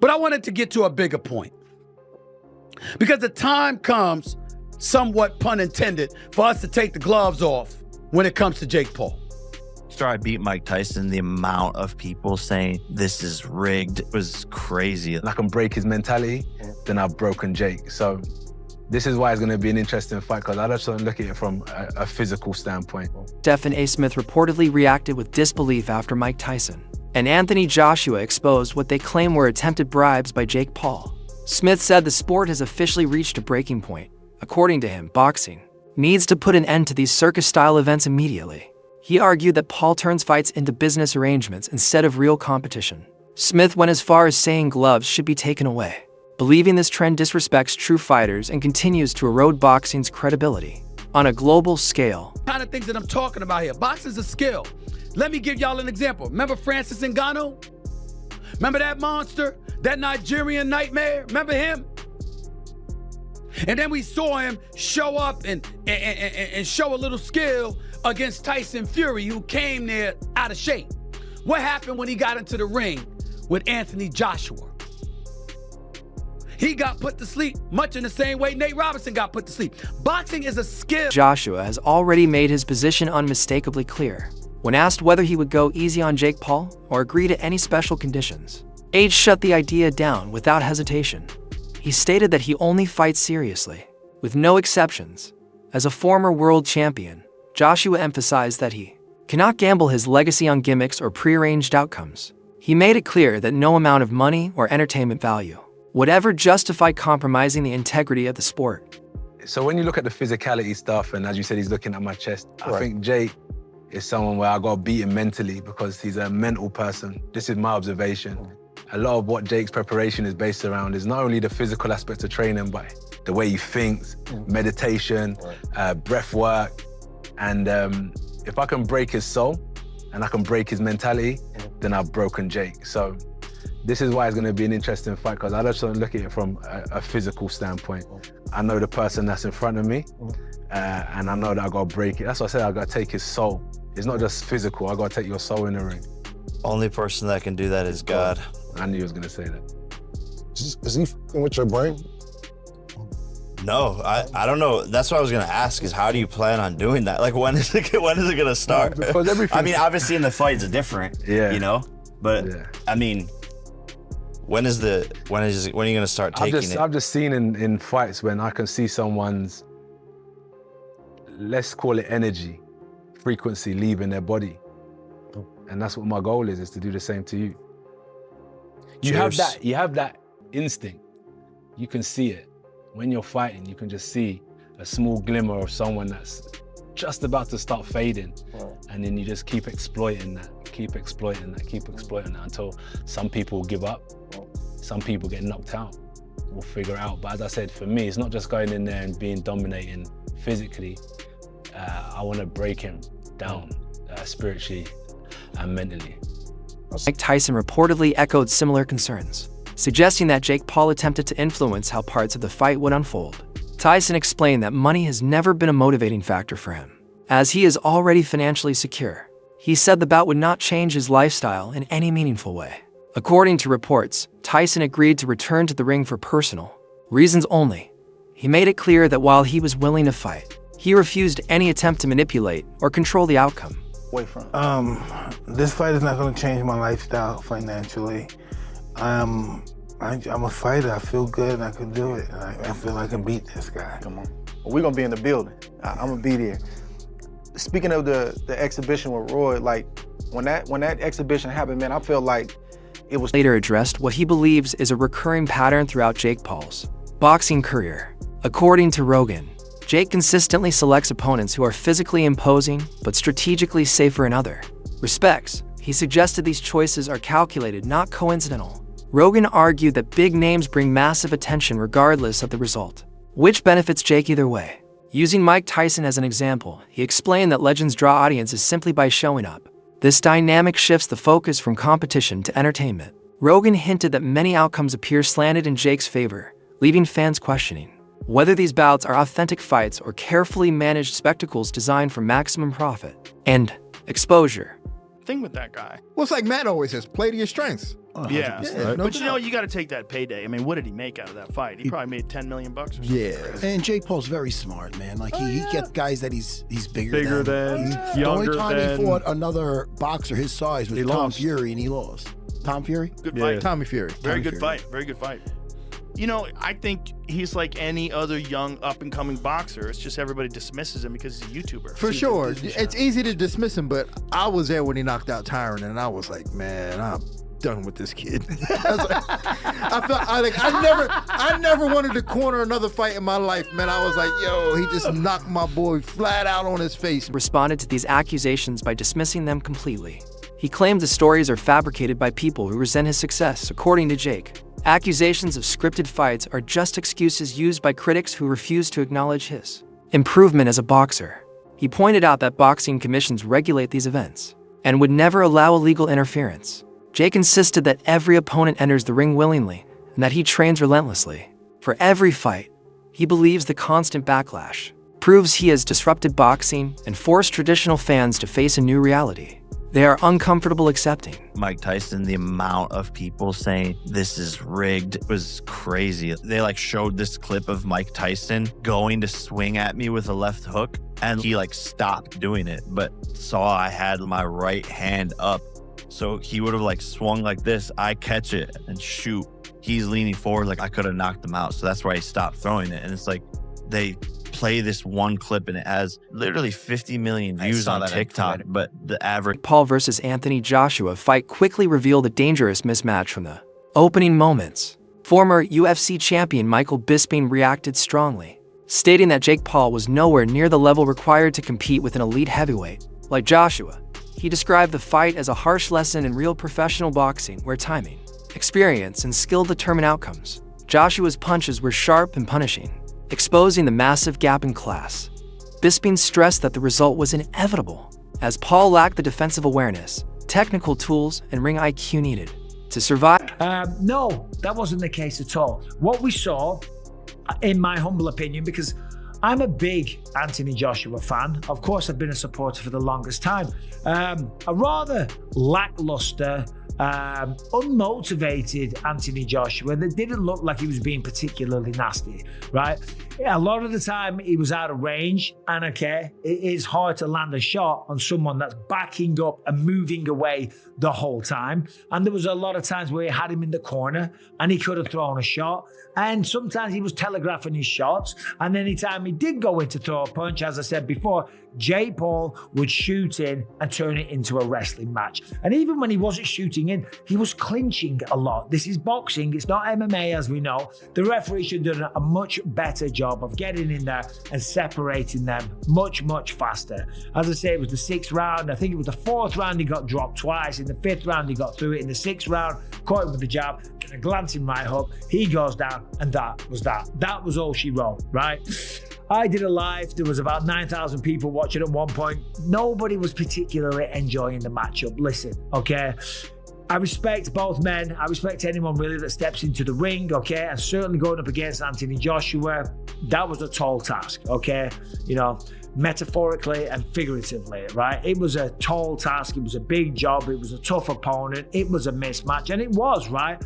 But I wanted to get to a bigger point. Because the time comes, somewhat pun intended, for us to take the gloves off when it comes to Jake Paul. After I beat Mike Tyson, the amount of people saying this is rigged was crazy. I can break his mentality, then I've broken Jake. So this is why it's going to be an interesting fight, because I just don't look at it from a physical standpoint. Stephen A. Smith reportedly reacted with disbelief after Mike Tyson and Anthony Joshua exposed what they claim were attempted bribes by Jake Paul. Smith said the sport has officially reached a breaking point. According to him, boxing needs to put an end to these circus-style events immediately. He argued that Paul turns fights into business arrangements instead of real competition. Smith went as far as saying gloves should be taken away, believing this trend disrespects true fighters and continues to erode boxing's credibility. On a global scale, Kind of things that I'm talking about here. Boxing's a skill. Let me give y'all an example. Remember Francis Ngannou? Remember that monster? That Nigerian nightmare? Remember him? And then we saw him show up and show a little skill against Tyson Fury, who came there out of shape. What happened when he got into the ring with Anthony Joshua? He got put to sleep, much in the same way Nate Robinson got put to sleep. Boxing is a skill. Joshua has already made his position unmistakably clear. When asked whether he would go easy on Jake Paul or agree to any special conditions, H shut the idea down without hesitation. He stated that he only fights seriously, with no exceptions. As a former world champion, Joshua emphasized that he cannot gamble his legacy on gimmicks or prearranged outcomes. He made it clear that no amount of money or entertainment value would ever justify compromising the integrity of the sport. So when you look at the physicality stuff, and as you said, he's looking at my chest, I think Jake is someone where I got to beat him mentally because he's a mental person. This is my observation. A lot of what Jake's preparation is based around is not only the physical aspects of training, but the way he thinks, meditation, breath work. And if I can break his soul and I can break his mentality, then I've broken Jake. So this is why it's going to be an interesting fight, because I just don't look at it from a physical standpoint. I know the person that's in front of me, and I know that I got to break it. That's what I said, I got to take his soul. It's not just physical, I got to take your soul in the ring. Only person that can do that is God. I knew he was going to say that. Is he f***ing with your brain? No, I don't know. That's what I was gonna ask, is how do you plan on doing that? Like, when is it gonna start? Because everything... I mean, obviously in the fights are different, you know? But, I mean, when are you gonna start taking it? I've just seen in fights when I can see someone's, let's call it energy, frequency leaving their body. And that's what my goal is to do the same to you. You have that instinct. You can see it. When you're fighting, you can just see a small glimmer of someone that's just about to start fading. And then you just keep exploiting that, keep exploiting that until some people give up, some people get knocked out. We'll figure it out. But as I said, for me, it's not just going in there and being dominating physically. I want to break him down spiritually and mentally. Mike Tyson reportedly echoed similar concerns, suggesting that Jake Paul attempted to influence how parts of the fight would unfold. Tyson explained that money has never been a motivating factor for him, as he is already financially secure. He said the bout would not change his lifestyle in any meaningful way. According to reports, Tyson agreed to return to the ring for personal reasons only. He made it clear that while he was willing to fight, he refused any attempt to manipulate or control the outcome. This fight is not going to change my lifestyle financially. I'm a fighter. I feel good and I can do it. I feel I can beat this guy. Come on. Well, we're going to be in the building. I'm going to be there. Speaking of the exhibition with Roy, like when that exhibition happened, man, I felt like it was... Later addressed what he believes is a recurring pattern throughout Jake Paul's boxing career. According to Rogan, Jake consistently selects opponents who are physically imposing but strategically safer in other respects. He suggested these choices are calculated, not coincidental. Rogan argued that big names bring massive attention regardless of the result, which benefits Jake either way. Using Mike Tyson as an example, he explained that legends draw audiences simply by showing up. This dynamic shifts the focus from competition to entertainment. Rogan hinted that many outcomes appear slanted in Jake's favor, leaving fans questioning whether these bouts are authentic fights or carefully managed spectacles designed for maximum profit and exposure. thing with that guy. Well, it's like Matt always says, play to your strengths. Yeah, no but you know, doubt. you got to take that payday. I mean, what did he make out of that fight? He probably made $10 million or something. Yeah. And Jake Paul's very smart, man. Like he gets guys that he's Bigger than, The younger only time than. he fought another boxer his size was He Tom lost. Fury, and he lost. Tom Fury? Good fight. Tommy Fury. Very Tommy good Fury. fight. Very good fight. You know, I think he's like any other young up-and-coming boxer. It's just everybody dismisses him because he's a YouTuber. For See, sure. Disney It's Channel. easy to dismiss him, but I was there when he knocked out Tyron, and I was like, man, I'm done with this kid. I never wanted to corner another fight in my life, man. I was like, yo, he just knocked my boy flat out on his face. Responded to these accusations by dismissing them completely. He claimed the stories are fabricated by people who resent his success, according to Jake. Accusations of scripted fights are just excuses used by critics who refuse to acknowledge his improvement as a boxer. He pointed out that boxing commissions regulate these events and would never allow illegal interference. Jake insisted that every opponent enters the ring willingly and that he trains relentlessly. For every fight, he believes the constant backlash proves he has disrupted boxing and forced traditional fans to face a new reality they are uncomfortable accepting. Mike Tyson, the amount of people saying this is rigged was crazy. They like showed this clip of Mike Tyson going to swing at me with a left hook, and he like stopped doing it, but saw I had my right hand up. So he would have like swung like this, I catch it and shoot. He's leaning forward like I could have knocked him out. So that's why he stopped throwing it. And it's like they play this one clip and it has literally 50 million views on TikTok, but the average Paul versus Anthony Joshua fight quickly revealed a dangerous mismatch from the opening moments. Former UFC champion Michael Bisping reacted strongly, stating that Jake Paul was nowhere near the level required to compete with an elite heavyweight like Joshua. He described the fight as a harsh lesson in real professional boxing where timing, experience, and skill determine outcomes. Joshua's punches were sharp and punishing, exposing the massive gap in class. Bisping stressed that the result was inevitable, as Paul lacked the defensive awareness, technical tools, and ring IQ needed to survive. No, that wasn't the case at all. What we saw, in my humble opinion, because I'm a big Anthony Joshua fan. Of course, I've been a supporter for the longest time. A rather lackluster, unmotivated Anthony Joshua that didn't look like he was being particularly nasty, right? Yeah, a lot of the time he was out of range, and okay, it is hard to land a shot on someone that's backing up and moving away the whole time. And there was a lot of times where he had him in the corner and he could have thrown a shot. And sometimes he was telegraphing his shots. And anytime he did go in to throw a punch, as I said before, Jake Paul would shoot in and turn it into a wrestling match. And even when he wasn't shooting in, he was clinching a lot. This is boxing, it's not MMA as we know. The referee should have done a much better job of getting in there and separating them much, much faster. As I say, it was the 6th round. I think it was the 4th round he got dropped twice. In the 5th round, he got through it. In the 6th round, caught him with the jab, and a glancing right hook. He goes down, and that was that. That was all she wrote, right? I did a live. There was about 9,000 people watching at one point. Nobody was particularly enjoying the matchup. Listen, okay? I respect both men. I respect anyone really that steps into the ring, okay? And certainly going up against Anthony Joshua, that was a tall task, okay? You know, metaphorically and figuratively, right? It was a tall task. It was a big job. It was a tough opponent. It was a mismatch, and it was, right?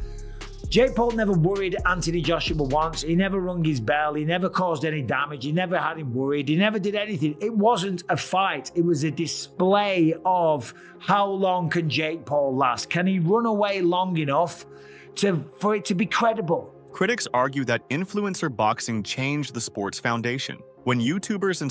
Jake Paul never worried Anthony Joshua once. He never rung his bell. He never caused any damage. He never had him worried. He never did anything. It wasn't a fight. It was a display of how long can Jake Paul last? Can he run away long enough for it to be credible? Critics argue that influencer boxing changed the sport's foundation. When YouTubers and